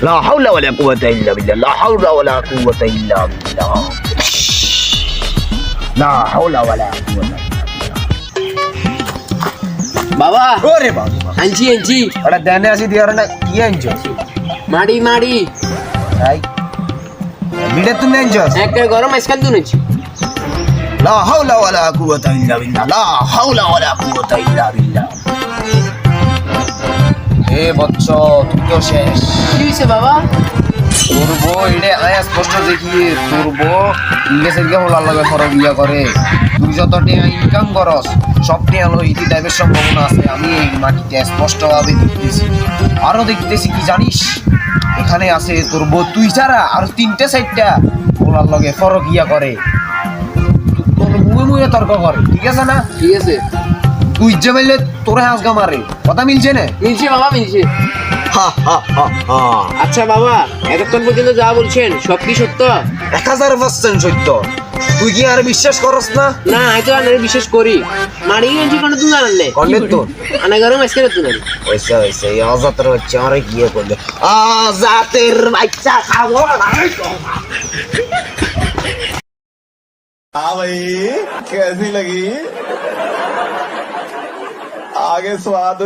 লা হাওলা ওয়ালা কুওয়াতা ইল্লা বিল্লাহ, লা হাওলা ওয়ালা কুওয়াতা ইল্লা বিল্লাহ, লা হাওলা ওয়ালা কুওয়াতা। বাবা ওরে বাবা, আনছি আনছি ওটা দেনে আসি দিয়ার না কি আনছো? মাড়ি মাড়ি তাই মিডে তুমি আনছো? একটা গরম আইসকাল দুনেছি। লা হাওলা ওয়ালা কুওয়াতা ইল্লা বিল্লাহ, লা হাওলা ওয়ালা কুওয়াতা ইল্লা বিল্লাহ। এ বচ্চ তুমি তো শেষ। কি হয়েছে বাবা? তোর বউ এডে আয়া স্পষ্ট দেখিয়ে তোর বউ ইংরেজের কে হলার লাগে ফরক ইয়া করে। তুই যত টিয়া ইনকাম করস সব টিয়া হলো ইতি টাইপের সম্ভাবনা আছে। আমি এই মাটিতে স্পষ্টভাবে দেখতেছি। আরো দেখতেছি কি জানিস, এখানে আছে তোর বউ তুই ছাড়া আর 3টে 4টা হলার লগে ফরক ইয়া করে। তোর মুয়ে মুয়ে তর্ক করে, ঠিক আছে না? ঠিক আছে, তুই যে বললে তোরে হাসগা মারে, কথা মিলছে না? মিলছে বাবা মিলছে। হা হা হা হা। আচ্ছা বাবা, এতক্ষণ পর্যন্ত যা বলছেন সব কি সত্য? 1000% সত্য। তুই কি আর বিশ্বাস করস না? না হয়তো আনে বিশেষ করি। মাড়ি আনছি কোন তুমি জানেন না? কন্ডের তো আনে গরম আইসকাল তুমি। ওইসা ওইসা এই অজাতের হচ্ছে আরে গিয়ে করবে অজাতের বাচ্চা খাবো না। हाँ भाई कैसी लगी आगे स्वाद